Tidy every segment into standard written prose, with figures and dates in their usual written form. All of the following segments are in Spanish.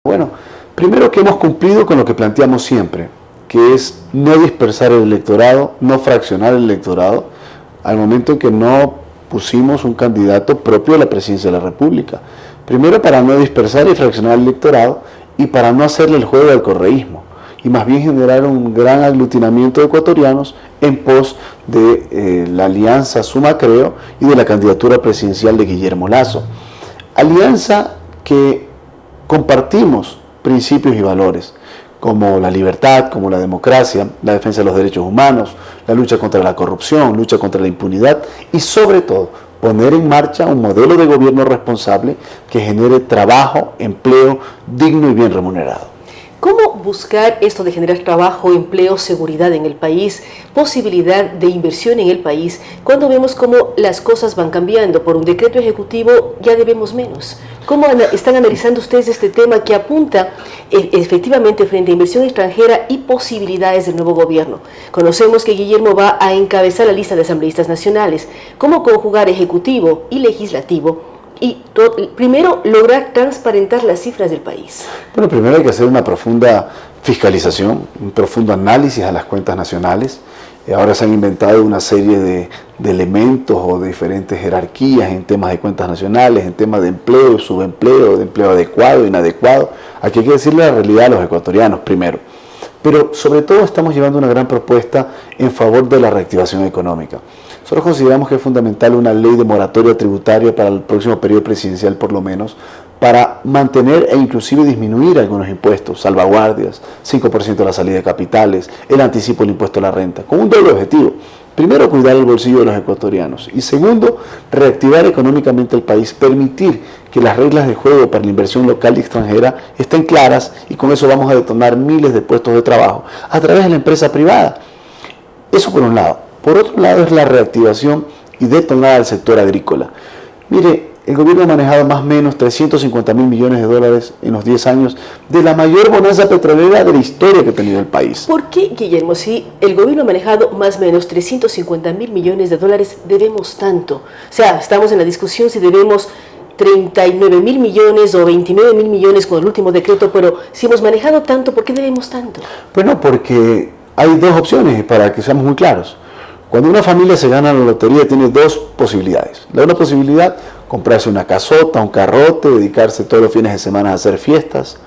Bueno, primero que hemos cumplido con lo que planteamos siempre, que es no dispersar el electorado, no fraccionar el electorado, al momento en que no pusimos un candidato propio a la presidencia de la República. Primero para no dispersar y fraccionar el electorado y para no hacerle el juego al correísmo y más bien generar un gran aglutinamiento de ecuatorianos en pos de la alianza Suma Creo y de la candidatura presidencial de Guillermo Lasso. Alianza que compartimos principios y valores como la libertad, como la democracia, la defensa de los derechos humanos, la lucha contra la corrupción, lucha contra la impunidad y sobre todo poner en marcha un modelo de gobierno responsable que genere trabajo, empleo digno y bien remunerado. ¿Cómo buscar esto de generar trabajo, empleo, seguridad en el país, posibilidad de inversión en el país, cuando vemos cómo las cosas van cambiando? Por un decreto ejecutivo ya debemos menos. ¿Cómo están analizando ustedes este tema que apunta efectivamente frente a inversión extranjera y posibilidades del nuevo gobierno? Conocemos que Guillermo va a encabezar la lista de asambleístas nacionales. ¿Cómo conjugar ejecutivo y legislativo? Y primero, lograr transparentar las cifras del país. Bueno, primero hay que hacer una profunda fiscalización, un profundo análisis a las cuentas nacionales. Ahora se han inventado una serie de elementos o de diferentes jerarquías en temas de cuentas nacionales, en temas de empleo, subempleo, de empleo adecuado, inadecuado. Aquí hay que decirle la realidad a los ecuatorianos primero. Pero sobre todo estamos llevando una gran propuesta en favor de la reactivación económica. Nosotros consideramos que es fundamental una ley de moratoria tributaria para el próximo periodo presidencial por lo menos, para mantener e inclusive disminuir algunos impuestos, salvaguardias, 5% de la salida de capitales, el anticipo del impuesto a la renta, con un doble objetivo. Primero, cuidar el bolsillo de los ecuatorianos y segundo, reactivar económicamente el país, permitir que las reglas de juego para la inversión local y extranjera estén claras y con eso vamos a detonar miles de puestos de trabajo a través de la empresa privada. Eso por un lado. Por otro lado es la reactivación y detonar al sector agrícola. Mire, el gobierno ha manejado más o menos 350.000 millones de dólares en los 10 años de la mayor bonanza petrolera de la historia que ha tenido el país. ¿Por qué, Guillermo, si el gobierno ha manejado más o menos 350.000 millones de dólares, debemos tanto? O sea, estamos en la discusión si debemos 39.000 millones o 29.000 millones con el último decreto, pero si hemos manejado tanto, ¿por qué debemos tanto? Bueno, porque hay dos opciones para que seamos muy claros. Cuando una familia se gana la lotería tiene dos posibilidades. La una posibilidad, comprarse una casota, un carrote, dedicarse todos los fines de semana a hacer fiestas.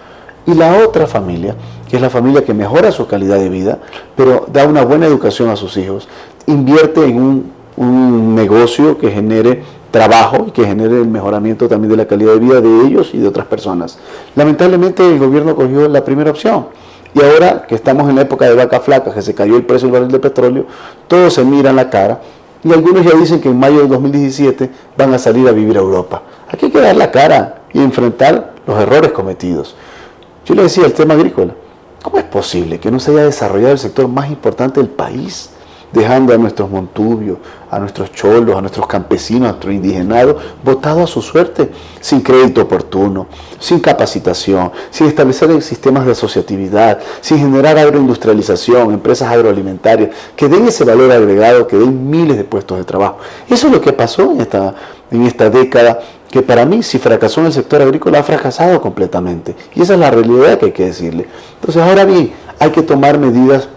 Y la otra familia, que es la familia que mejora su calidad de vida, pero da una buena educación a sus hijos, invierte en un negocio que genere trabajo y que genere el mejoramiento también de la calidad de vida de ellos y de otras personas. Lamentablemente el gobierno cogió la primera opción. Y ahora que estamos en la época de vaca flaca, que se cayó el precio del barril de petróleo, todos se miran la cara y algunos ya dicen que en mayo de 2017 van a salir a vivir a Europa. Aquí hay que dar la cara y enfrentar los errores cometidos. Yo le decía el tema agrícola. ¿Cómo es posible que no se haya desarrollado el sector más importante del país? Dejando a nuestros montubios, a nuestros cholos, a nuestros campesinos, a nuestros indigenados, botados a su suerte, sin crédito oportuno, sin capacitación, sin establecer sistemas de asociatividad, sin generar agroindustrialización, empresas agroalimentarias, que den ese valor agregado, que den miles de puestos de trabajo. Eso es lo que pasó en esta década, que para mí, si fracasó en el sector agrícola, ha fracasado completamente. Y esa es la realidad que hay que decirle. Entonces, ahora bien, hay que tomar medidas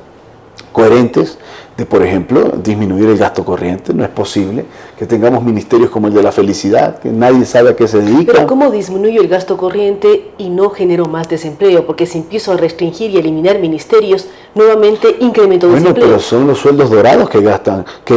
coherentes de, por ejemplo, disminuir el gasto corriente. No es posible que tengamos ministerios como el de la felicidad, que nadie sabe a qué se dedica. Pero ¿cómo disminuyo el gasto corriente y no genero más desempleo? Porque si empiezo a restringir y eliminar ministerios, nuevamente incremento desempleo. Bueno, pero son los sueldos dorados que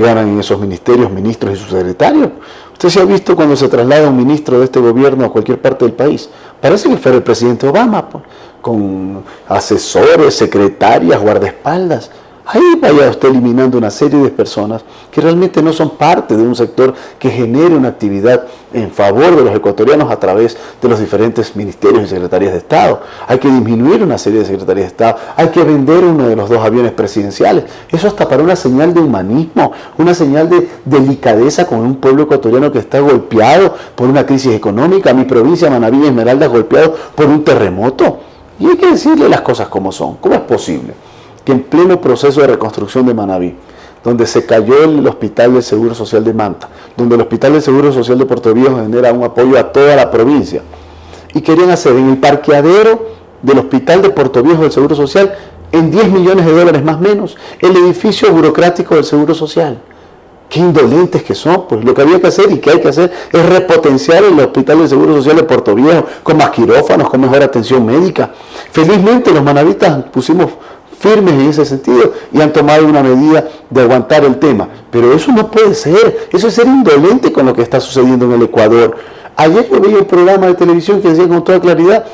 ganan en esos ministerios, ministros y subsecretarios. Usted se ha visto cuando se traslada un ministro de este gobierno a cualquier parte del país. Parece que fuera el presidente Obama, pues, con asesores, secretarias, guardaespaldas. Ahí vaya usted eliminando una serie de personas que realmente no son parte de un sector que genere una actividad en favor de los ecuatorianos a través de los diferentes ministerios y secretarías de Estado. Hay que disminuir una serie de secretarías de Estado, hay que vender uno de los 2 aviones presidenciales. Eso hasta para una señal de humanismo, una señal de delicadeza con un pueblo ecuatoriano que está golpeado por una crisis económica. Mi provincia, Manabí y Esmeralda, golpeado por un terremoto. Y hay que decirle las cosas como son. ¿Cómo es posible que en pleno proceso de reconstrucción de Manabí, donde se cayó el Hospital del Seguro Social de Manta, donde el Hospital del Seguro Social de Puerto Viejo genera un apoyo a toda la provincia, y querían hacer en el parqueadero del hospital de Puerto Viejo del Seguro Social, en 10 millones de dólares más o menos, el edificio burocrático del Seguro Social. Qué indolentes que son. Pues lo que había que hacer y que hay que hacer es repotenciar el hospital del Seguro Social de Puerto Viejo con más quirófanos, con mejor atención médica. Felizmente los manavistas pusimos firmes en ese sentido y han tomado una medida de aguantar el tema. Pero eso no puede ser. Eso es ser indolente con lo que está sucediendo en el Ecuador. Ayer yo veía un programa de televisión que decía con toda claridad,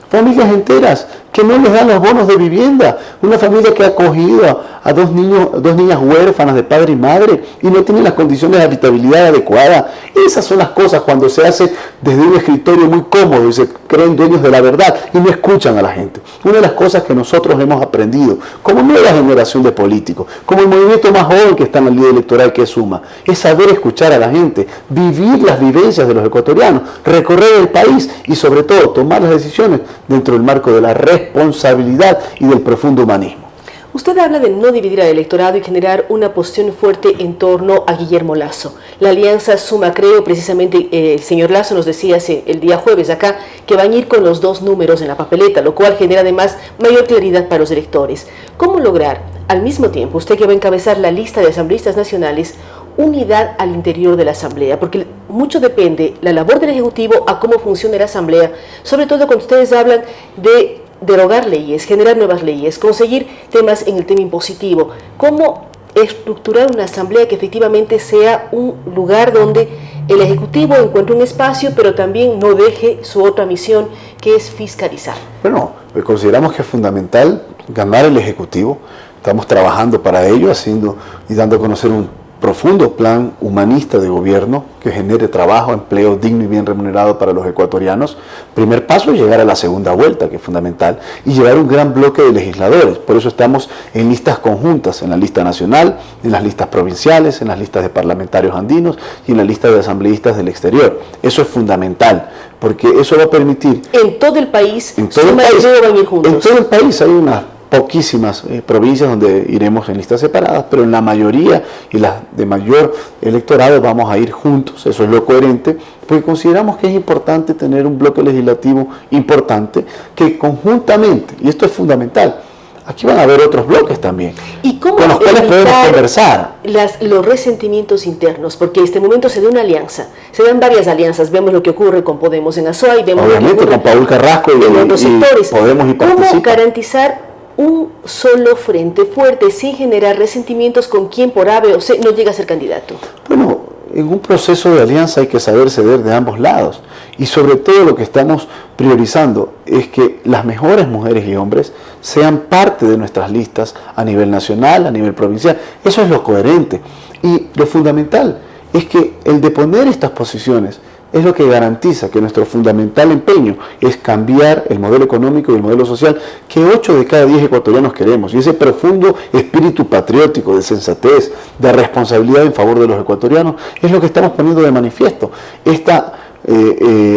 familias enteras que no les dan los bonos de vivienda, una familia que ha acogido a dos niñas huérfanas de padre y madre y no tienen las condiciones de habitabilidad adecuadas. Esas son las cosas cuando se hace desde un escritorio muy cómodo y se creen dueños de la verdad y no escuchan a la gente. Una de las cosas que nosotros hemos aprendido como nueva generación de políticos, como el movimiento más joven que está en la ley electoral que es Suma, es saber escuchar a la gente, vivir las vivencias de los ecuatorianos, recorrer el país y sobre todo tomar las decisiones dentro del marco de la responsabilidad y del profundo humanismo. Usted habla de no dividir al electorado y generar una posición fuerte en torno a Guillermo Lasso. La alianza Suma Creo, precisamente el señor Lasso nos decía el día jueves acá que van a ir con los 2 números en la papeleta, lo cual genera además mayor claridad para los electores. ¿Cómo lograr al mismo tiempo, usted que va a encabezar la lista de asambleístas nacionales, unidad al interior de la Asamblea? Porque mucho depende la labor del Ejecutivo a cómo funciona la Asamblea, sobre todo cuando ustedes hablan de derogar leyes, generar nuevas leyes, conseguir temas en el tema impositivo. ¿Cómo estructurar una asamblea que efectivamente sea un lugar donde el Ejecutivo encuentre un espacio, pero también no deje su otra misión, que es fiscalizar? Bueno, consideramos que es fundamental ganar el Ejecutivo. Estamos trabajando para ello, haciendo y dando a conocer un profundo plan humanista de gobierno que genere trabajo, empleo digno y bien remunerado para los ecuatorianos. Primer paso es llegar a la segunda vuelta, que es fundamental, y llevar un gran bloque de legisladores. Por eso estamos en listas conjuntas, en la lista nacional, en las listas provinciales, en las listas de parlamentarios andinos y en la lista de asambleístas del exterior. Eso es fundamental, porque eso va a permitir... En todo el país, en todo el país, van a ir juntos. en todo el país hay unas poquísimas provincias donde iremos en listas separadas, pero en la mayoría y las de mayor electorado vamos a ir juntos. Eso es lo coherente, porque consideramos que es importante tener un bloque legislativo importante que conjuntamente, y esto es fundamental, aquí van a haber otros bloques también, ¿y cómo con los cuales podemos conversar? Los resentimientos internos, porque en este momento se da una alianza, se dan varias alianzas, vemos lo que ocurre con Podemos en Azuay, vemos obviamente lo que ocurre con Paul Carrasco en otros sectores. Podemos y ¿Cómo participa. garantizar un solo frente fuerte sin generar resentimientos con quien por A, B o C no llega a ser candidato? Bueno, en un proceso de alianza hay que saber ceder de ambos lados y sobre todo lo que estamos priorizando es que las mejores mujeres y hombres sean parte de nuestras listas a nivel nacional, a nivel provincial. Eso es lo coherente y lo fundamental es que el de poner estas posiciones es lo que garantiza que nuestro fundamental empeño es cambiar el modelo económico y el modelo social que 8 de cada 10 ecuatorianos queremos. Y ese profundo espíritu patriótico, de sensatez, de responsabilidad en favor de los ecuatorianos, es lo que estamos poniendo de manifiesto. Esta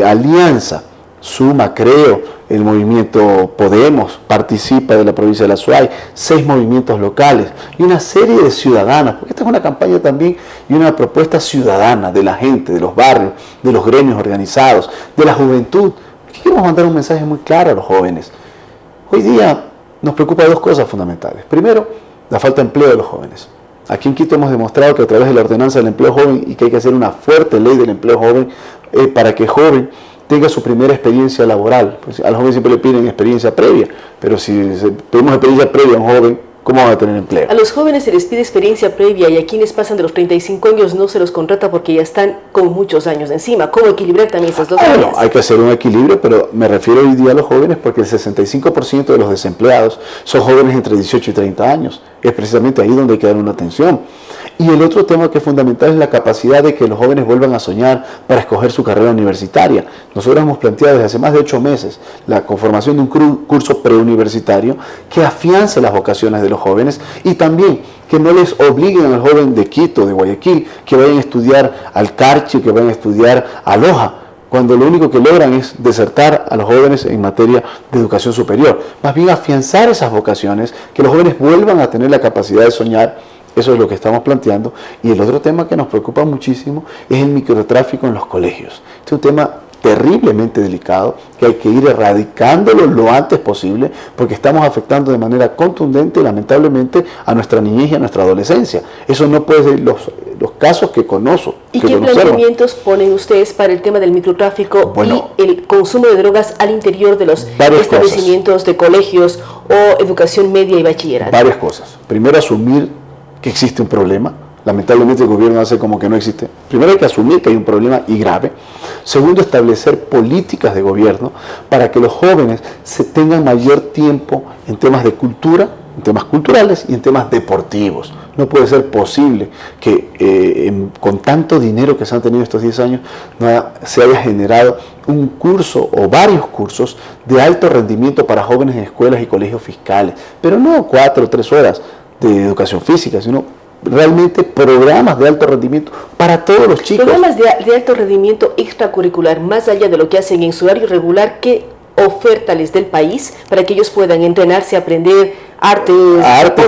alianza Suma Creo, el movimiento Podemos participa de la provincia de la Azuay, 6 movimientos locales y una serie de ciudadanas, porque esta es una campaña también y una propuesta ciudadana de la gente, de los barrios, de los gremios organizados, de la juventud. Aquí queremos mandar un mensaje muy claro a los jóvenes. Hoy día nos preocupa 2 cosas fundamentales. Primero, la falta de empleo de los jóvenes. Aquí en Quito hemos demostrado que a través de la ordenanza del empleo joven y que hay que hacer una fuerte ley del empleo joven para que el joven tenga su primera experiencia laboral. Pues a los jóvenes siempre le piden experiencia previa, pero si pedimos experiencia previa a un joven, ¿cómo van a tener empleo? A los jóvenes se les pide experiencia previa y a quienes pasan de los 35 años no se los contrata porque ya están con muchos años encima. ¿Cómo equilibrar también esas dos áreas? Bueno, hay que hacer un equilibrio, pero me refiero hoy día a los jóvenes porque el 65% de los desempleados son jóvenes entre 18 y 30 años. Es precisamente ahí donde hay que dar una atención. Y el otro tema que es fundamental es la capacidad de que los jóvenes vuelvan a soñar para escoger su carrera universitaria. Nosotros hemos planteado desde hace más de 8 meses la conformación de un curso preuniversitario que afiance las vocaciones de los jóvenes y también que no les obliguen al joven de Quito, de Guayaquil, que vayan a estudiar al Carchi, que vayan a estudiar a Loja, cuando lo único que logran es desertar a los jóvenes en materia de educación superior. Más bien afianzar esas vocaciones, que los jóvenes vuelvan a tener la capacidad de soñar. Eso es lo que estamos planteando. Y el otro tema que nos preocupa muchísimo es el microtráfico en los colegios. Este es un tema terriblemente delicado, que hay que ir erradicándolo lo antes posible, porque estamos afectando de manera contundente, lamentablemente, a nuestra niñez y a nuestra adolescencia. Eso no puede ser los casos que conozco. ¿Y qué planteamientos ponen ustedes para el tema del microtráfico y el consumo de drogas al interior de los establecimientos de colegios o educación media y bachillerato? Varias cosas. Primero, asumir que existe un problema. Lamentablemente el gobierno hace como que no existe. Primero hay que asumir que hay un problema y grave. Segundo, establecer políticas de gobierno para que los jóvenes tengan mayor tiempo en temas de cultura, en temas culturales y en temas deportivos. No puede ser posible que con tanto dinero que se han tenido estos 10 años se haya generado un curso o varios cursos de alto rendimiento para jóvenes en escuelas y colegios fiscales, pero no 4 o 3 horas de educación física, sino realmente programas de alto rendimiento para todos los chicos. Programas de alto rendimiento extracurricular, más allá de lo que hacen en su horario regular, ¿qué oferta les del país para que ellos puedan entrenarse, aprender artes?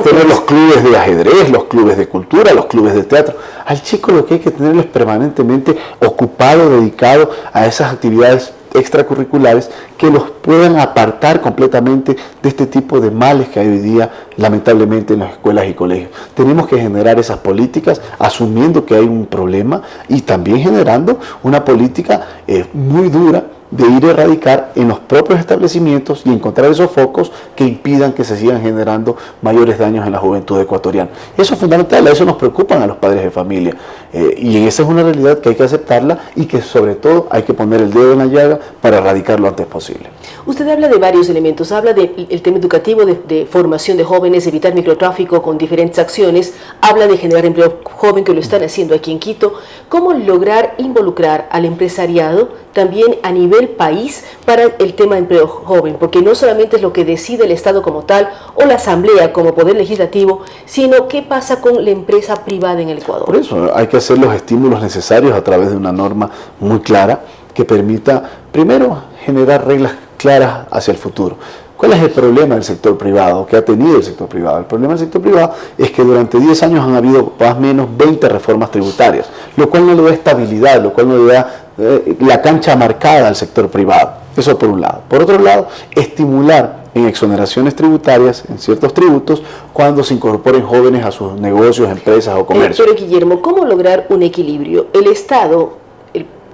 Tener los clubes de ajedrez, los clubes de cultura, los clubes de teatro. Al chico lo que hay que tener es permanentemente ocupado, dedicado a esas actividades extracurriculares que los puedan apartar completamente de este tipo de males que hay hoy día, lamentablemente, en las escuelas y colegios. Tenemos que generar esas políticas asumiendo que hay un problema y también generando una política muy dura de ir a erradicar en los propios establecimientos y encontrar esos focos que impidan que se sigan generando mayores daños en la juventud ecuatoriana. Eso es fundamental, a eso nos preocupan a los padres de familia y esa es una realidad que hay que aceptarla y que sobre todo hay que poner el dedo en la llaga para erradicarlo lo antes posible. Usted habla de varios elementos, habla del tema educativo, de formación de jóvenes, evitar microtráfico con diferentes acciones, habla de generar empleo joven, que lo están haciendo aquí en Quito. ¿Cómo lograr involucrar al empresariado también a nivel país para el tema de empleo joven? Porque no solamente es lo que decide el Estado como tal o la Asamblea como poder legislativo, sino qué pasa con la empresa privada en el Ecuador. Por eso hay que hacer los estímulos necesarios a través de una norma muy clara que permita, primero, generar reglas claras hacia el futuro. ¿Cuál es el problema del sector privado, que ha tenido el sector privado? El problema del sector privado es que durante 10 años han habido más o menos 20 reformas tributarias, lo cual no le da estabilidad, lo cual no le da la cancha marcada al sector privado. Eso por un lado. Por otro lado, estimular en exoneraciones tributarias, en ciertos tributos, cuando se incorporen jóvenes a sus negocios, empresas o comercios. Pero Guillermo, ¿cómo lograr un equilibrio? El Estado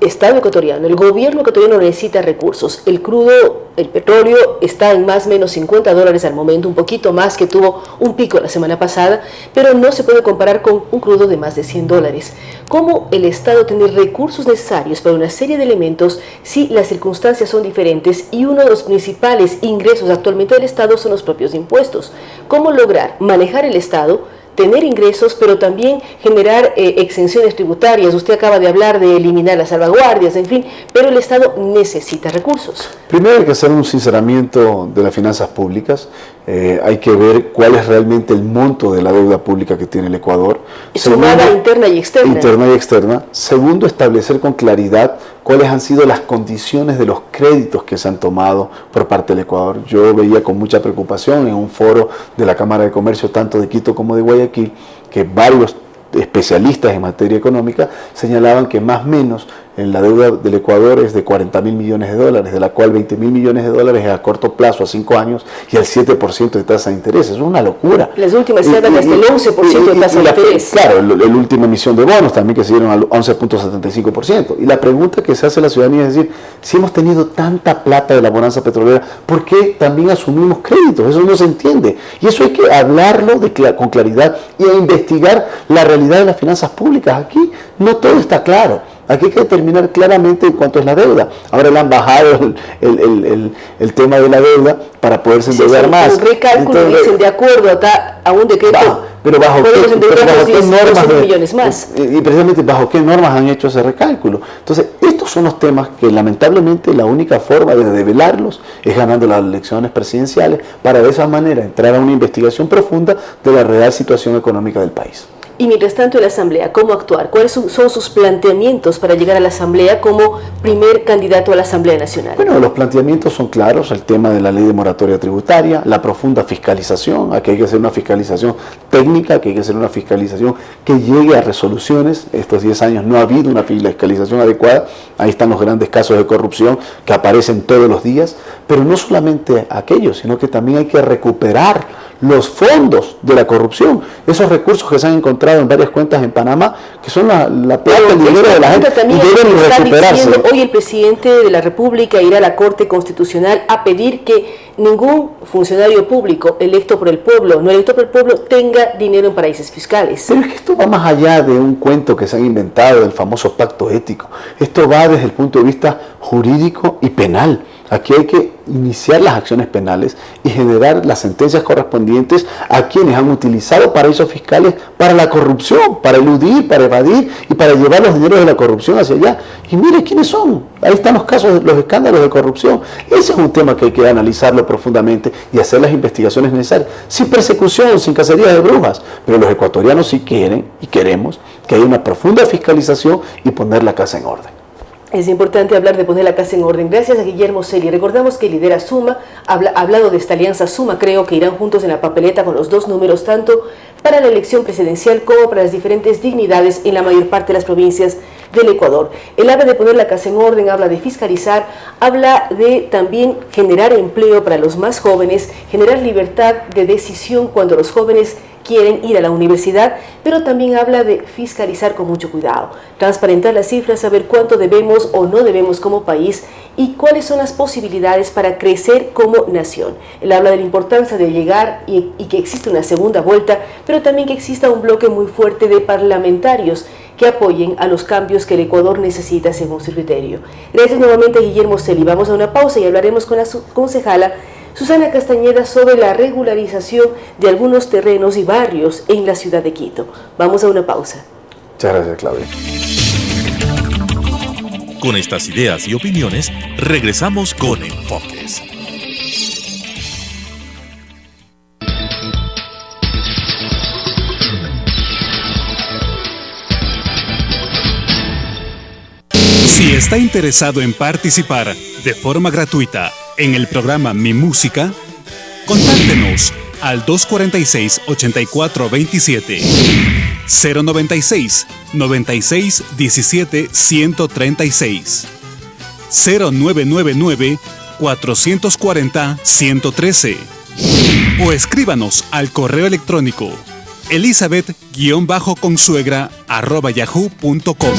ecuatoriano, el gobierno ecuatoriano necesita recursos. El crudo, el petróleo está en más o menos $50 al momento, un poquito más, que tuvo un pico la semana pasada, pero no se puede comparar con un crudo de más de $100. ¿Cómo el Estado tiene recursos necesarios para una serie de elementos si las circunstancias son diferentes y uno de los principales ingresos actualmente del Estado son los propios impuestos? ¿Cómo lograr manejar el Estado, tener ingresos, pero también generar exenciones tributarias? Usted acaba de hablar de eliminar las salvaguardias, en fin, pero el Estado necesita recursos. Primero hay que hacer un sinceramiento de las finanzas públicas, hay que ver cuál es realmente el monto de la deuda pública que tiene el Ecuador. Sumada interna y externa. Interna y externa. Segundo, establecer con claridad cuáles han sido las condiciones de los créditos que se han tomado por parte del Ecuador. Yo veía con mucha preocupación en un foro de la Cámara de Comercio, tanto de Quito como de Guayaquil, que varios especialistas en materia económica señalaban que más o menos en la deuda del Ecuador es de $40.000 millones, de la cual $20.000 millones es a corto plazo, a 5 años, y al 7% de tasa de interés. Es una locura. Las últimas se hablan hasta el 11% de tasa de interés. Claro, la última emisión de bonos también que se dieron al 11.75%. Y la pregunta que se hace a la ciudadanía es decir, si hemos tenido tanta plata de la bonanza petrolera, ¿por qué también asumimos créditos? Eso no se entiende. Y eso hay que hablarlo con claridad y a investigar la realidad de las finanzas públicas. Aquí no todo está claro. Aquí hay que determinar claramente cuánto es la deuda. Ahora le han bajado el tema de la deuda para poderse endeudar más. Un recálculo, entonces, dicen, de acuerdo a un decreto. Pero bajo qué normas millones más. Y precisamente bajo qué normas han hecho ese recálculo. Entonces, estos son los temas que lamentablemente la única forma de develarlos es ganando las elecciones presidenciales para de esa manera entrar a una investigación profunda de la real situación económica del país. Y mientras tanto en la Asamblea, ¿cómo actuar? ¿Cuáles son sus planteamientos para llegar a la Asamblea como primer candidato a la Asamblea Nacional? Bueno, los planteamientos son claros, el tema de la ley de moratoria tributaria, la profunda fiscalización, aquí hay que hacer una fiscalización técnica, que hay que hacer una fiscalización que llegue a resoluciones. Estos 10 años no ha habido una fiscalización adecuada, ahí están los grandes casos de corrupción que aparecen todos los días, pero no solamente aquellos, sino que también hay que recuperar los fondos de la corrupción, esos recursos que se han encontrado en varias cuentas en Panamá, que son la plata, el dinero de la gente, y deben recuperarse. Hoy el presidente de la República irá a la Corte Constitucional a pedir que ningún funcionario público electo por el pueblo, no electo por el pueblo, tenga dinero en paraísos fiscales. Pero es que esto va más allá de un cuento que se han inventado del famoso pacto ético. Esto va desde el punto de vista jurídico y penal. Aquí hay que iniciar las acciones penales y generar las sentencias correspondientes a quienes han utilizado paraísos fiscales para la corrupción, para eludir, para evadir y para llevar los dineros de la corrupción hacia allá. Y mire quiénes son. Ahí están los casos, los escándalos de corrupción. Ese es un tema que hay que analizarlo profundamente y hacer las investigaciones necesarias. Sin persecución, sin cacería de brujas. Pero los ecuatorianos sí quieren y queremos que haya una profunda fiscalización y poner la casa en orden. Es importante hablar de poner la casa en orden. Gracias a Guillermo Celi. Recordamos que lidera Suma, ha hablado de esta alianza Suma, creo que irán juntos en la papeleta con los dos números, tanto para la elección presidencial como para las diferentes dignidades en la mayor parte de las provincias del Ecuador. Él habla de poner la casa en orden, habla de fiscalizar, habla de también generar empleo para los más jóvenes, generar libertad de decisión cuando los jóvenes quieren ir a la universidad, pero también habla de fiscalizar con mucho cuidado, transparentar las cifras, saber cuánto debemos o no debemos como país y cuáles son las posibilidades para crecer como nación. Él habla de la importancia de llegar y que exista una segunda vuelta, pero también que exista un bloque muy fuerte de parlamentarios que apoyen a los cambios que el Ecuador necesita según su criterio. Gracias nuevamente a Guillermo Celi. Vamos a una pausa y hablaremos con la concejala Susana Castañeda sobre la regularización de algunos terrenos y barrios en la ciudad de Quito. Vamos a una pausa. Muchas gracias, Claudia. Con estas ideas y opiniones, regresamos con Enfoques. Si está interesado en participar de forma gratuita en el programa Mi Música, contáctenos al 246-8427, 096 96 17 136, 0999 440 113 o escríbanos al correo electrónico elizabeth-consuegra@yahoo.com.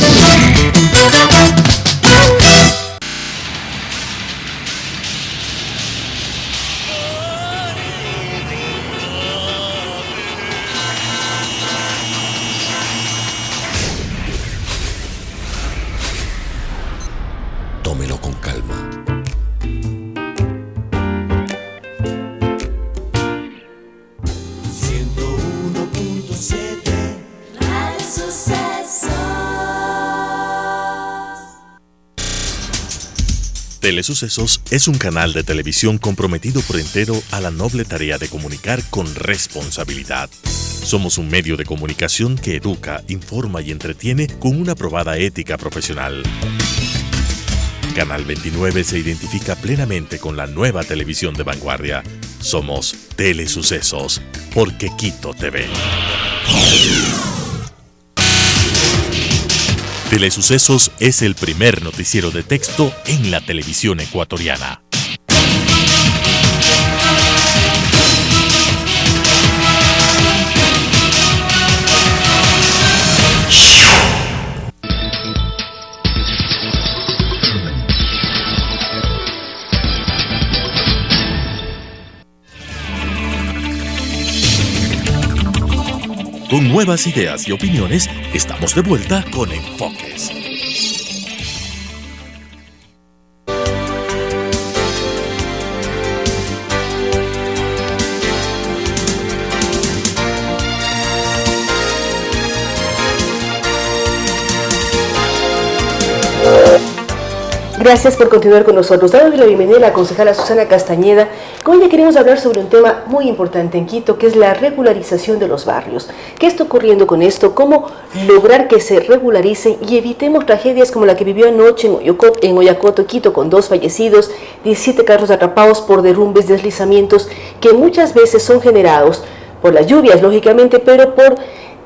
Tómelo con calma. Telesucesos es un canal de televisión comprometido por entero a la noble tarea de comunicar con responsabilidad. Somos un medio de comunicación que educa, informa y entretiene con una probada ética profesional. Canal 29 se identifica plenamente con la nueva televisión de vanguardia. Somos Telesucesos, porque Quito TV. Telesucesos es el primer noticiero de texto en la televisión ecuatoriana. Con nuevas ideas y opiniones, estamos de vuelta con Enfoques. Gracias por continuar con nosotros. Damos la bienvenida a la concejala Susana Castañeda, Con ella queremos hablar sobre un tema muy importante en Quito, que es la regularización de los barrios. ¿Qué está ocurriendo con esto? ¿Cómo lograr que se regularicen y evitemos tragedias como la que vivió anoche en Oyacoto, Quito, con 2 fallecidos, 17 carros atrapados por derrumbes, deslizamientos, que muchas veces son generados por las lluvias, lógicamente, pero por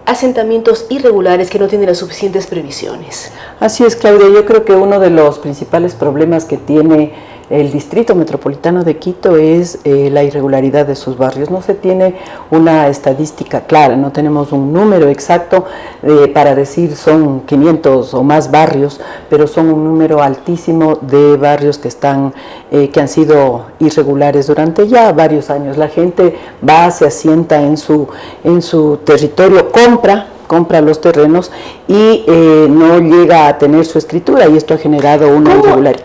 asentamientos irregulares que no tienen las suficientes previsiones? Así es, Claudia. Yo creo que uno de los principales problemas que tiene el Distrito Metropolitano de Quito es la irregularidad de sus barrios. No se tiene una estadística clara, no tenemos un número exacto para decir son 500 o más barrios, pero son un número altísimo de barrios que han sido irregulares durante ya varios años. La gente va, se asienta en su territorio, compra los terrenos y no llega a tener su escritura, y esto ha generado una irregularidad.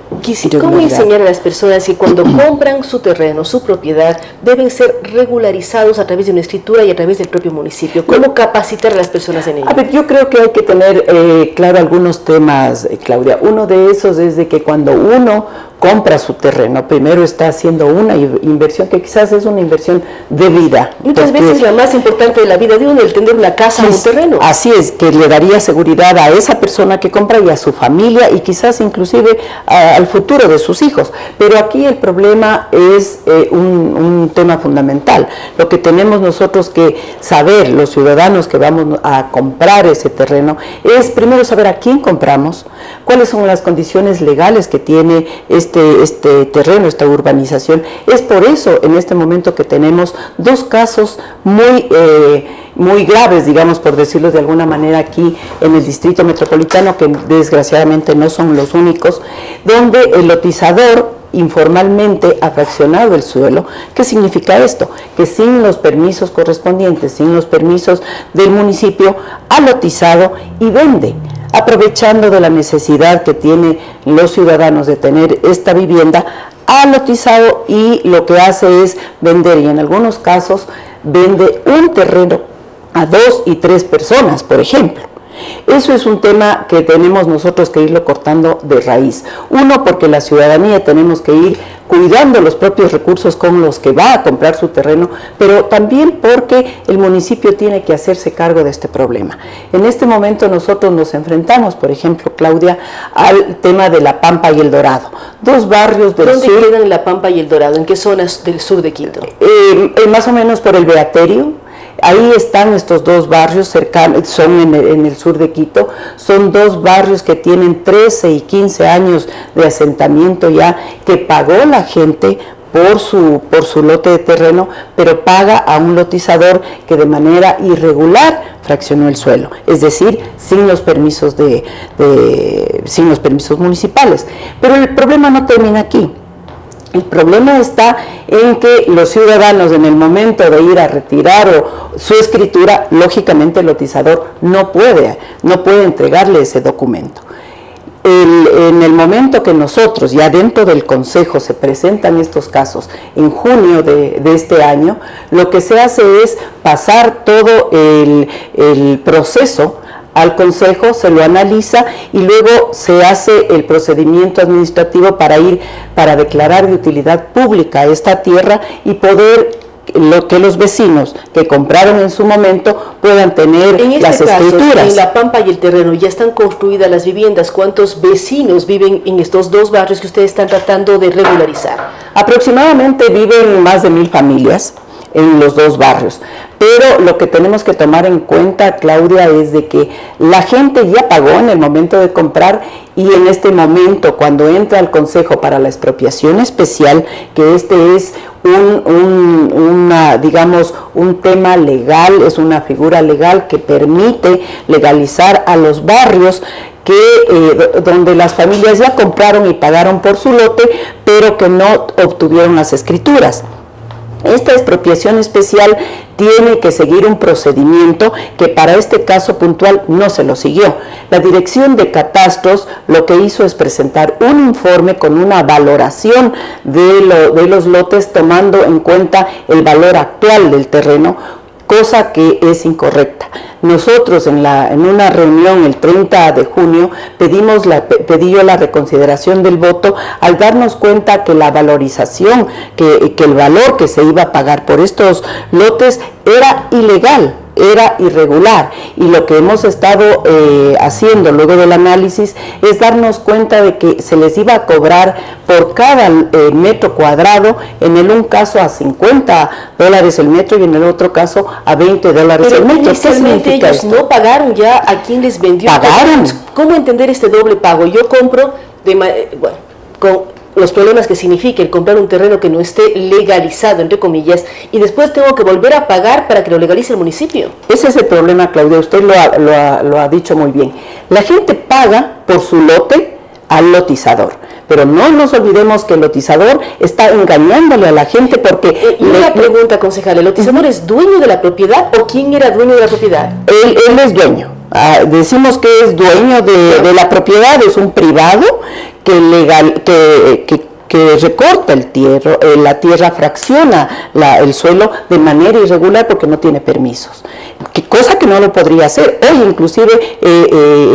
¿Cómo enseñar a las personas que cuando compran su terreno, su propiedad, deben ser regularizados a través de una escritura y a través del propio municipio? ¿Cómo capacitar a las personas en ello? A ver, yo creo que hay que tener claro algunos temas, Claudia. Uno de esos es de que cuando uno compra su terreno, primero está haciendo una inversión que quizás es una inversión de vida. Muchas veces la más importante de la vida de uno, el tener una casa o un terreno. Así es, que le daría seguridad a esa persona que compra y a su familia, y quizás inclusive al futuro de sus hijos. Pero aquí el problema es un tema fundamental. Lo que tenemos nosotros que saber, los ciudadanos que vamos a comprar ese terreno, es primero saber a quién compramos, cuáles son las condiciones legales que tiene este terreno, esta urbanización. Es por eso en este momento que tenemos 2 casos muy graves, digamos, por decirlo de alguna manera, aquí en el Distrito Metropolitano, que desgraciadamente no son los únicos, donde el lotizador informalmente ha fraccionado el suelo. ¿Qué significa esto? Que sin los permisos correspondientes, sin los permisos del municipio, ha lotizado y vende, aprovechando de la necesidad que tienen los ciudadanos de tener esta vivienda. Ha lotizado y lo que hace es vender, y en algunos casos vende un terreno a 2 y 3 personas, por ejemplo. Eso es un tema que tenemos nosotros que irlo cortando de raíz. Uno, porque la ciudadanía tenemos que ir cuidando los propios recursos con los que va a comprar su terreno, pero también porque el municipio tiene que hacerse cargo de este problema. En este momento nosotros nos enfrentamos, por ejemplo, Claudia, al tema de La Pampa y El Dorado, 2 barrios del sur. ¿Dónde quedan La Pampa y El Dorado? ¿En qué zonas del sur de Quito? Más o menos por el Beaterio. Ahí están estos 2 barrios cercanos, son en el sur de Quito. Son 2 barrios que tienen 13 y 15 años de asentamiento ya, que pagó la gente por su lote de terreno, pero paga a un lotizador que de manera irregular fraccionó el suelo, es decir, sin los permisos sin los permisos municipales. Pero el problema no termina aquí. El problema está en que los ciudadanos, en el momento de ir a retirar su escritura, lógicamente el lotizador no puede entregarle ese documento. En el momento que nosotros, ya dentro del Consejo, se presentan estos casos en junio de este año, lo que se hace es pasar todo el proceso al Consejo, se lo analiza y luego se hace el procedimiento administrativo para declarar de utilidad pública esta tierra y poder que los vecinos que compraron en su momento puedan tener las escrituras. En La Pampa y El Terreno ya están construidas las viviendas. ¿Cuántos vecinos viven en estos 2 barrios que ustedes están tratando de regularizar? Aproximadamente viven más de 1000 familias en los 2 barrios. Pero lo que tenemos que tomar en cuenta, Claudia, es de que la gente ya pagó en el momento de comprar, y en este momento, cuando entra al Consejo para la expropiación especial, que este es un tema legal, es una figura legal que permite legalizar a los barrios donde las familias ya compraron y pagaron por su lote, pero que no obtuvieron las escrituras. Esta expropiación especial tiene que seguir un procedimiento que para este caso puntual no se lo siguió. La Dirección de Catastros lo que hizo es presentar un informe con una valoración de los lotes, tomando en cuenta el valor actual del terreno, cosa que es incorrecta. Nosotros en una reunión el 30 de junio pedí yo la reconsideración del voto al darnos cuenta que la valorización, que el valor que se iba a pagar por estos lotes era ilegal, era irregular, y lo que hemos estado haciendo luego del análisis es darnos cuenta de que se les iba a cobrar por cada metro cuadrado, en un caso a $50 el metro y en el otro caso a $20 el metro. Inicialmente ellos no pagaron ya a quien les vendió. Pagaron. ¿Cómo entender este doble pago? Yo compro, con los problemas que significa el comprar un terreno que no esté legalizado, entre comillas, y después tengo que volver a pagar para que lo legalice el municipio. Ese es el problema, Claudia, usted lo ha dicho muy bien. La gente paga por su lote al lotizador, pero no nos olvidemos que el lotizador está engañándole a la gente porque... Una pregunta, concejal, ¿el lotizador es dueño de la propiedad o quién era dueño de la propiedad? Él es dueño. Decimos que es dueño de la propiedad, es un privado que recorta la tierra, fracciona el suelo de manera irregular porque no tiene permisos, cosa que no lo podría hacer. Hoy inclusive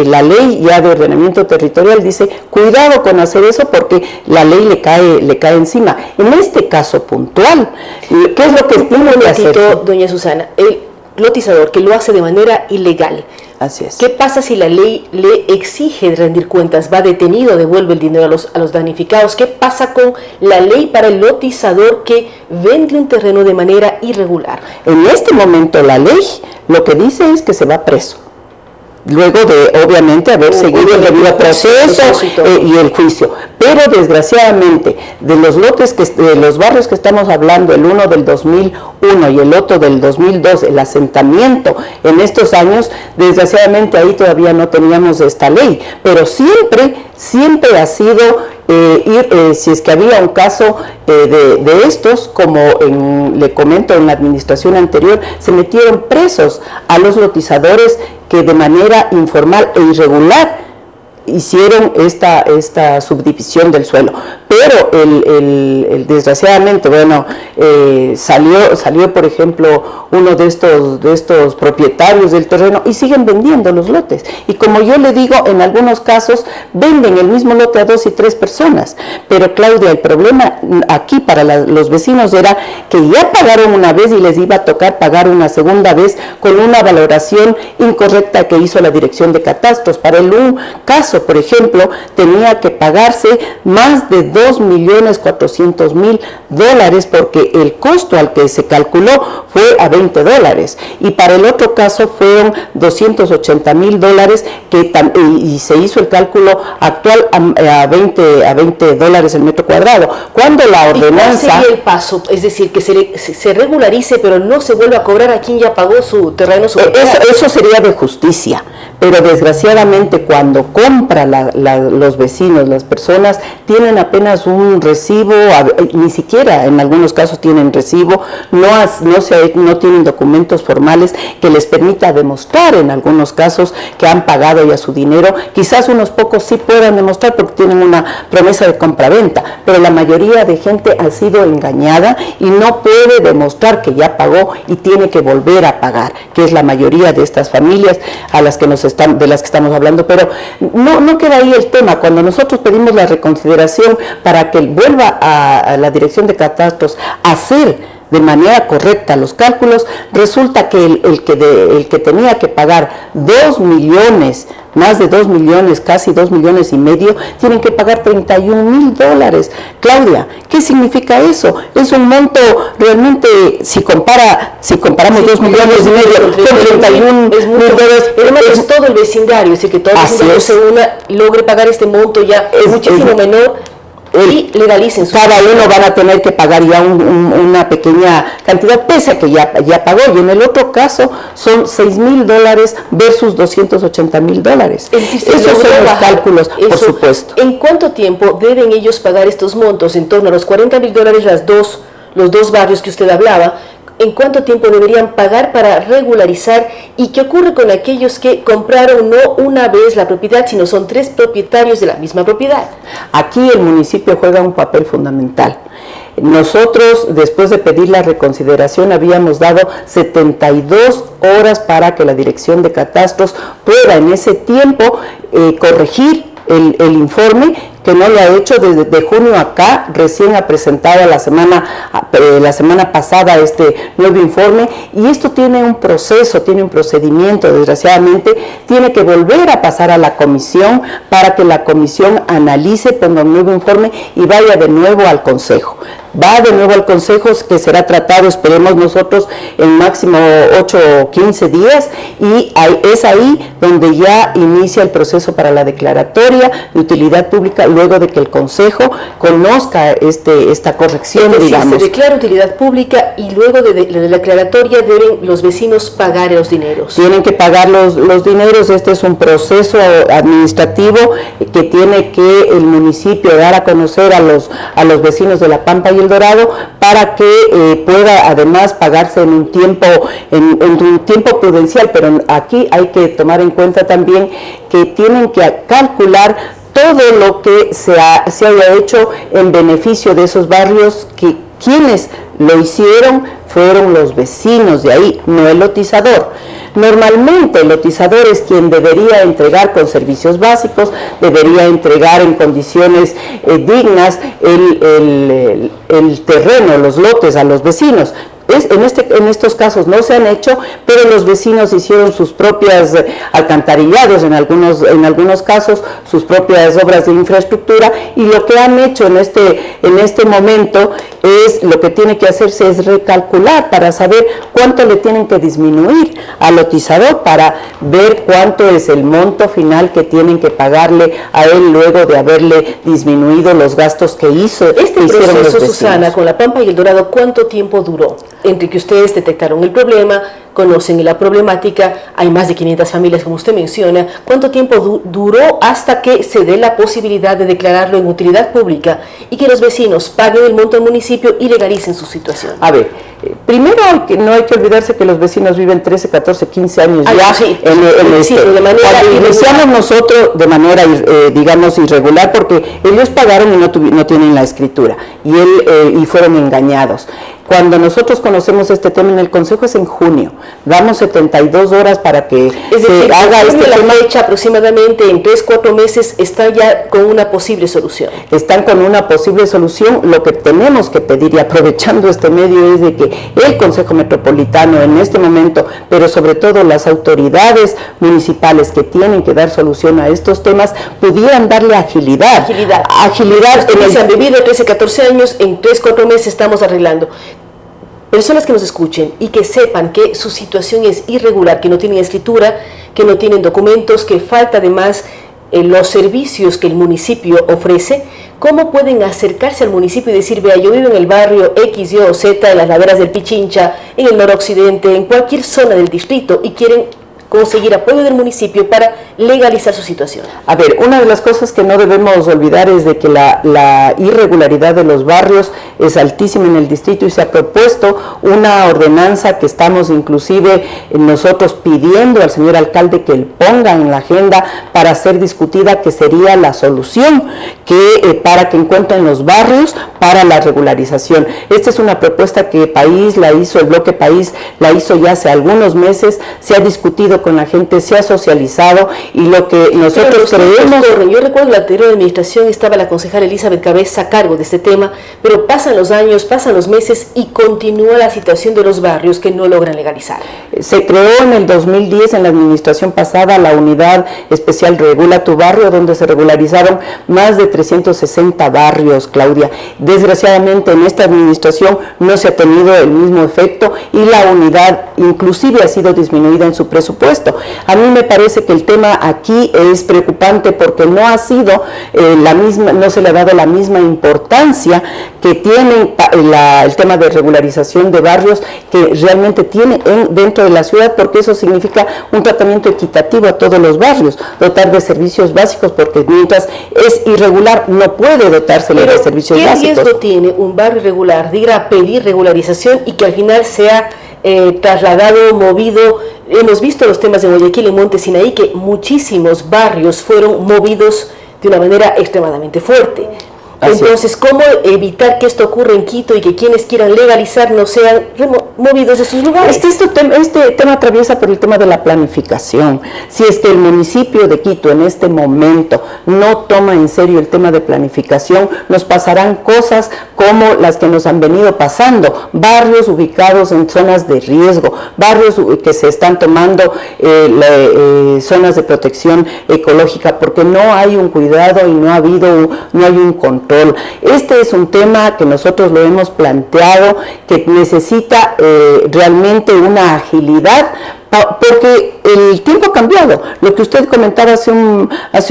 la ley ya de ordenamiento territorial dice cuidado con hacer eso porque la ley le cae encima. En este caso puntual, ¿qué es lo que tiene que hacer? Doña Susana, el lotizador que lo hace de manera ilegal, así es. ¿Qué pasa si la ley le exige rendir cuentas? ¿Va detenido, devuelve el dinero a los damnificados? ¿Qué pasa con la ley para el lotizador que vende un terreno de manera irregular? En este momento la ley lo que dice es que se va preso, luego de obviamente haber seguido el debido proceso y el juicio. Pero desgraciadamente de los lotes de los barrios que estamos hablando, el uno del 2001 y el otro del 2002, el asentamiento en estos años, desgraciadamente ahí todavía no teníamos esta ley, pero siempre ha sido si es que había un caso de estos, como le comento en la administración anterior, se metieron presos a los lotizadores que de manera informal e irregular hicieron esta subdivisión del suelo. Pero desgraciadamente, salió por ejemplo uno de estos propietarios del terreno y siguen vendiendo los lotes. Y como yo le digo, en algunos casos venden el mismo lote a 2 y 3 personas. Pero Claudia, el problema aquí para los vecinos era que ya pagaron una vez y les iba a tocar pagar una segunda vez con una valoración incorrecta que hizo la Dirección de Catastros. Para un caso, por ejemplo, tenía que pagarse más de $2.400.000 porque el costo al que se calculó fue a $20 y para el otro caso fueron $280.000 y se hizo el cálculo actual a $20 el metro cuadrado. Cuando la ordenanza... ¿Y cuál sería el paso? Es decir, que se regularice pero no se vuelva a cobrar a quien ya pagó su terreno. Eso sería de justicia, pero desgraciadamente cuando compra los vecinos, las personas tienen apenas un recibo, ni siquiera en algunos casos tienen recibo, no tienen documentos formales que les permita demostrar en algunos casos que han pagado ya su dinero. Quizás unos pocos sí puedan demostrar porque tienen una promesa de compraventa, pero la mayoría de gente ha sido engañada y no puede demostrar que ya pagó y tiene que volver a pagar, que es la mayoría de estas familias de las que estamos hablando. Pero no queda ahí el tema. Cuando nosotros pedimos la reconsideración para que vuelva a la Dirección de Catastros a hacer de manera correcta los cálculos, resulta que el que tenía que pagar 2 millones, más de 2 millones, casi 2 millones y medio, tienen que pagar $31.000. Claudia, ¿qué significa eso? Es un monto realmente, si comparamos 2 millones y medio con $31.000, es todo el vecindario, es decir, que todo el vecindario se una, logre pagar este monto ya es muchísimo menor. Y legalicen. Cada uno van a tener que pagar ya una pequeña cantidad, pese a que ya pagó. Y en el otro caso son $6.000 versus $280.000. Es decir, esos son los cálculos, por supuesto. ¿En cuánto tiempo deben ellos pagar estos montos? En torno a los $40.000 los dos barrios que usted hablaba. ¿En cuánto tiempo deberían pagar para regularizar? ¿Y qué ocurre con aquellos que compraron no una vez la propiedad, sino son 3 propietarios de la misma propiedad? Aquí el municipio juega un papel fundamental. Nosotros, después de pedir la reconsideración, habíamos dado 72 horas para que la Dirección de Catastros pueda en ese tiempo corregir el informe, que no lo ha hecho desde junio acá. Recién ha presentado la semana pasada este nuevo informe, y esto tiene un proceso, tiene un procedimiento. Desgraciadamente tiene que volver a pasar a la comisión para que la comisión analice, ponga un nuevo informe y vaya de nuevo al Consejo. Va de nuevo al Consejo, que será tratado, esperemos nosotros, en máximo 8 o 15 días, y es ahí donde ya inicia el proceso para la declaratoria de utilidad pública, luego de que el Consejo conozca esta corrección, digamos. Se declara utilidad pública y luego de la declaratoria deben los vecinos pagar los dineros. Tienen que pagar los dineros. Este es un proceso administrativo que tiene que el municipio dar a conocer a los vecinos de La Pampa y El Dorado, para que pueda además pagarse en un tiempo prudencial. Pero aquí hay que tomar en cuenta también que tienen que calcular todo lo que se haya hecho en beneficio de esos barrios, que quienes lo hicieron fueron los vecinos de ahí, no el lotizador. Normalmente el lotizador es quien debería entregar con servicios básicos, debería entregar en condiciones dignas el terreno, los lotes a los vecinos. En estos casos no se han hecho, pero los vecinos hicieron sus propias alcantarillados, en algunos casos sus propias obras de infraestructura, y lo que han hecho en este momento es, lo que tiene que hacerse es recalcular para saber cuánto le tienen que disminuir al lotizador, para ver cuánto es el monto final que tienen que pagarle a él luego de haberle disminuido los gastos que hizo. Este proceso, Susana, con La Pampa y El Dorado, ¿cuánto tiempo duró? Entre que ustedes detectaron el problema, conocen la problemática, hay más de 500 familias, como usted menciona. ¿Cuánto tiempo duró hasta que se dé la posibilidad de declararlo en utilidad pública y que los vecinos paguen el monto al municipio y legalicen su situación? A ver, primero no hay que olvidarse que los vecinos viven 13, 14, 15 años de manera cuando iniciamos nosotros de manera, digamos, irregular, porque ellos pagaron y no tienen la escritura, y fueron engañados. Cuando nosotros conocemos este tema en el Consejo es en junio. Damos 72 horas para que se haga este tema. La fecha aproximadamente en 3-4 meses está ya con una posible solución. Están con una posible solución. Lo que tenemos que pedir, y aprovechando este medio, es de que el Consejo Metropolitano en este momento, pero sobre todo las autoridades municipales que tienen que dar solución a estos temas, pudieran darle agilidad. Se han vivido 13-14 años, en 3-4 meses estamos arreglando. Personas que nos escuchen y que sepan que su situación es irregular, que no tienen escritura, que no tienen documentos, que falta además los servicios que el municipio ofrece, ¿cómo pueden acercarse al municipio y decir, vea, yo vivo en el barrio X, Y o Z, en las laderas del Pichincha, en el noroccidente, en cualquier zona del distrito, y quieren conseguir apoyo del municipio para legalizar su situación? A ver, una de las cosas que no debemos olvidar es de que la irregularidad de los barrios es altísima en el distrito, y se ha propuesto una ordenanza que estamos inclusive nosotros pidiendo al señor alcalde que él ponga en la agenda para ser discutida, que sería la solución para que encuentren los barrios para la regularización. Esta es una propuesta que el Bloque País la hizo ya hace algunos meses, se ha discutido con la gente, se ha socializado, y lo que nosotros creemos... Yo recuerdo la anterior administración estaba la concejala Elizabeth Cabeza a cargo de este tema, pero pasan los años, pasan los meses y continúa la situación de los barrios que no logran legalizar. Se creó en el 2010, en la administración pasada, la Unidad Especial Regula Tu Barrio, donde se regularizaron más de 360 barrios, Claudia. Desgraciadamente en esta administración no se ha tenido el mismo efecto, y la unidad inclusive ha sido disminuida en su presupuesto. A mí me parece que el tema aquí es preocupante porque no ha sido no se le ha dado la misma importancia que tiene el tema de regularización de barrios que realmente tiene dentro de la ciudad, porque eso significa un tratamiento equitativo a todos los barrios, dotar de servicios básicos, porque mientras es irregular no puede dotársele de servicios básicos. ¿Qué riesgo tiene un barrio irregular de ir a pedir regularización y que al final sea trasladado, movido? Hemos visto los temas de Guayaquil, en Monte Sinaí, que muchísimos barrios fueron movidos de una manera extremadamente fuerte. Entonces, ¿cómo evitar que esto ocurra en Quito y que quienes quieran legalizar no sean movidos de sus lugares? Este tema atraviesa por el tema de la planificación. Si es que el municipio de Quito en este momento no toma en serio el tema de planificación, nos pasarán cosas como las que nos han venido pasando, barrios ubicados en zonas de riesgo, barrios que se están tomando zonas de protección ecológica porque no hay un cuidado y no hay un control. Este es un tema que nosotros lo hemos planteado, que necesita realmente una agilidad, porque el tiempo ha cambiado. Lo que usted comentaba hace un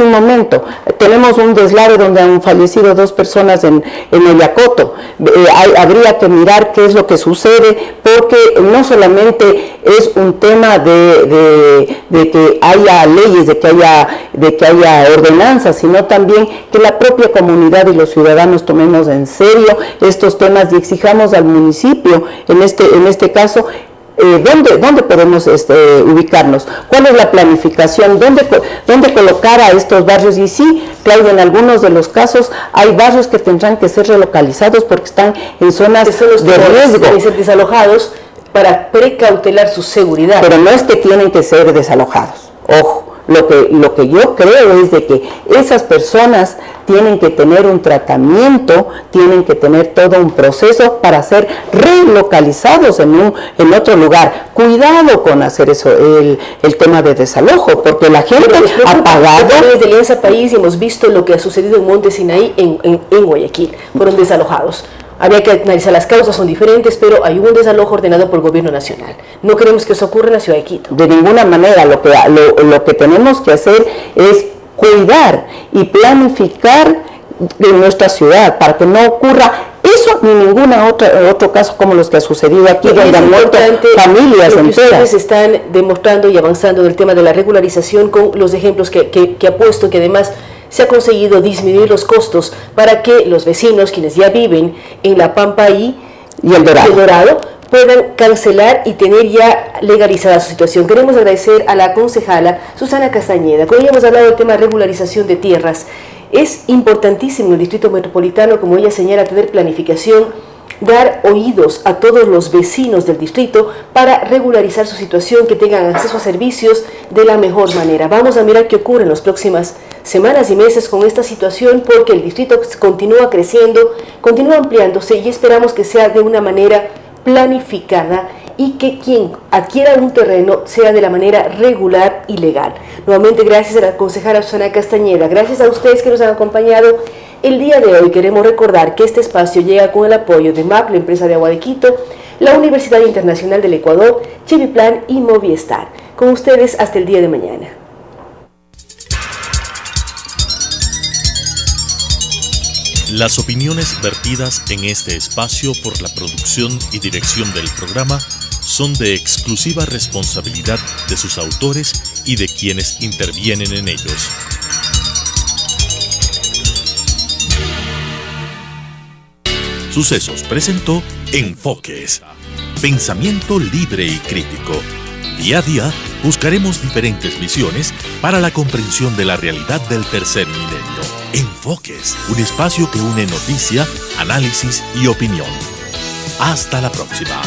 momento, tenemos un deslave donde han fallecido 2 personas en Oyacoto. Habría que mirar qué es lo que sucede, porque no solamente es un tema de que haya leyes, de que haya ordenanzas, sino también que la propia comunidad y los ciudadanos tomemos en serio estos temas y exijamos al municipio, en este caso, ¿dónde podemos ubicarnos? ¿Cuál es la planificación? ¿Dónde colocar a estos barrios? Y sí, Claudia, en algunos de los casos hay barrios que tendrán que ser relocalizados porque están en zonas de riesgo. Deben ser desalojados para precautelar su seguridad. Pero no es que tienen que ser desalojados. Ojo. Lo que yo creo es de que esas personas tienen que tener un tratamiento, tienen que tener todo un proceso para ser relocalizados en otro lugar. Cuidado con hacer eso, el tema de desalojo, porque la gente ha pagado. Desde Alianza País hemos visto lo que ha sucedido en Monte Sinaí, en Guayaquil, fueron desalojados. Había que analizar las causas, son diferentes, pero hay un desalojo ordenado por el gobierno nacional. No queremos que eso ocurra en la ciudad de Quito. De ninguna manera, lo que tenemos que hacer es cuidar y planificar en nuestra ciudad para que no ocurra eso ni ningún otro caso como los que ha sucedido aquí, donde han muerto familias enteras. Ustedes están demostrando y avanzando en el tema de la regularización con los ejemplos que ha puesto, que además se ha conseguido disminuir los costos para que los vecinos, quienes ya viven en La Pampa y El Dorado, puedan cancelar y tener ya legalizada su situación. Queremos agradecer a la concejala Susana Castañeda. Con ella hemos hablado del tema de regularización de tierras. Es importantísimo en el Distrito Metropolitano, como ella señala, tener planificación, dar oídos a todos los vecinos del distrito para regularizar su situación, que tengan acceso a servicios de la mejor manera. Vamos a mirar qué ocurre en las próximas semanas y meses con esta situación, porque el distrito continúa creciendo, continúa ampliándose y esperamos que sea de una manera planificada y que quien adquiera un terreno sea de la manera regular y legal. Nuevamente, gracias a la concejala Susana Castañeda, gracias a ustedes que nos han acompañado el día de hoy. Queremos recordar que este espacio llega con el apoyo de MAP, la empresa de agua de Quito, la Universidad Internacional del Ecuador, Chiviplan y Movistar. Con ustedes hasta el día de mañana. Las opiniones vertidas en este espacio por la producción y dirección del programa son de exclusiva responsabilidad de sus autores y de quienes intervienen en ellos. Sucesos presentó Enfoques. Pensamiento libre y crítico. Día a día buscaremos diferentes visiones para la comprensión de la realidad del tercer milenio. Enfoques, un espacio que une noticia, análisis y opinión. Hasta la próxima.